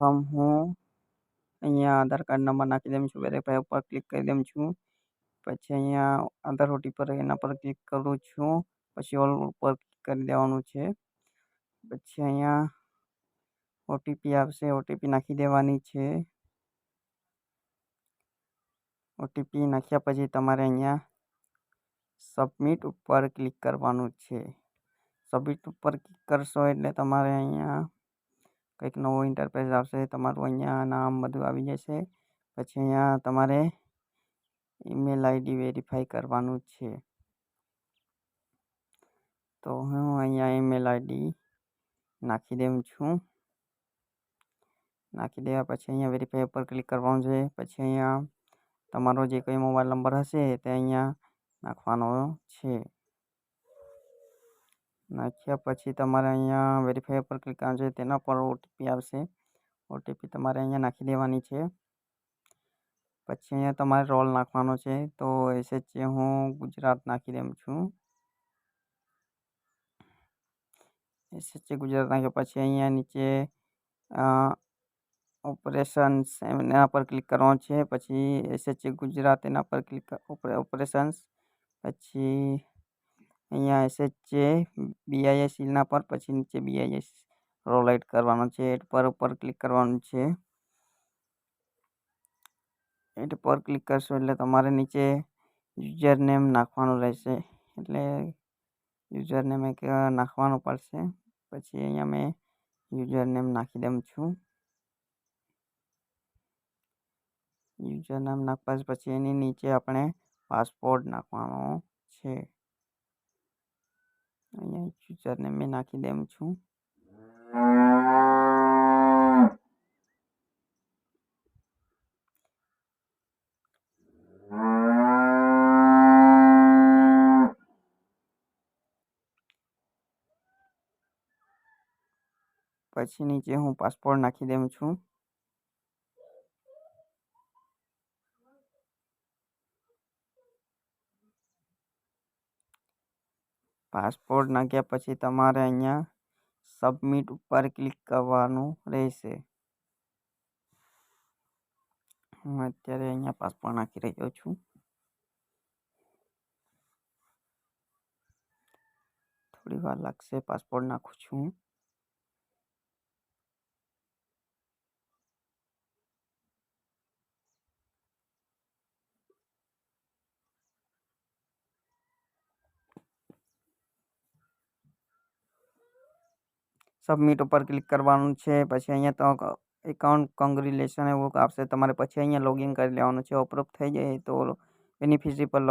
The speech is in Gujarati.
હું અહીંયા આધાર કાર્ડ નંબર નાખી દઉં છું, વેરીફાઈ ઉપર ક્લિક કરી દઉં છું. પછી અહીંયા આધાર ઓટીપી પર એના પર ક્લિક કરું છું. પછી ઓલ ઉપર ક્લિક કરી દેવાનું છે. પછી અહીંયા ઓટીપી આવશે, ઓટીપી નાખી દેવાની છે. ઓટીપી નાખ્યા પછી તમારે અહીંયા સબમિટ ઉપર ક્લિક કરવાનું છે. સબમિટ ઉપર ક્લિક કરશો એટલે તમારે અહીંયા કંઈક નવો ઇન્ટરફેસ આવશે. તમારું અહીંયા નામ બધું આવી જશે. પછી અહીંયા તમારે ઈમેલ આઈડી વેરીફાઈ કરવાનું છે. તો હું અહીંયા ઈમેલ આઈડી નાખી દઉં છું. નાખી દેવા પછી અહીંયા વેરીફાઈ ઉપર ક્લિક કરવાનું છે. પછી અહીંયા તમારો જે કંઈ મોબાઈલ નંબર હશે તે અહીંયા નાખવાનો છે. નાખ્યા પછી તમારે અહીંયા વેરીફાઈ ઉપર ક્લિક કરવાનું છે. તેના પર ઓટીપી આવશે. ઓટીપી તમારે અહીંયા નાખી દેવાની છે. પછી અહીંયા તમારે રોલ નાખવાનો છે. તો એસએચએ હું ગુજરાત નાખી દઉં છું. એસએચએ ગુજરાત નાખ્યા પછી અહીંયા નીચે ઓપરેશન્સ એના પર ક્લિક કરવાનું છે. પછી એસએચએ ગુજરાત એના પર ક્લિક ઓપરેશન્સ. પછી અહીંયા એસએચએ બીઆઈએસ એના પર, પછી નીચે બીઆઈએસ રોલ એડ કરવાનો છે. એડ પર ઉપર ક્લિક કરવાનું છે. એડ પર ક્લિક કરશો એટલે તમારે નીચે યુઝર નેમ નાખવાનું રહેશે. એટલે યુઝર નેમ એક નાખવાનું પડશે. પછી અહીંયા મેં યુઝર નેમ નાખી દઉં છું. યુઝર નેમ નાખ્યા પછી એની નીચે આપણે પાસપોર્ટ નાખવાનો છે. અહીંયા યુઝર નેમ મેં નાખી દઉં છું. પછી નીચે હું પાસપોર્ટ નાખી દઉં છું. પાસપોર્ટ નાખ્યા પછી તમારે અહીંયા સબમિટ ઉપર ક્લિક કરવાનું રહેશે. હું અત્યારે અહીંયા પાસપોર્ટ નાખી રહ્યો છું. થોડી વાર લાગશે. પાસપોર્ટ નાખું છું. સબમિટ ઉપર ક્લિક કરવાનું છે. પછી અહીંયા તો એકાઉન્ટ કોંગ્રેચ્યુલેશન એવું આવશે તમારે. પછી અહીંયા લોગિન કરી લેવાનું છે. અપ્રૂવ થઈ જાય તો બેનિફિશરી પર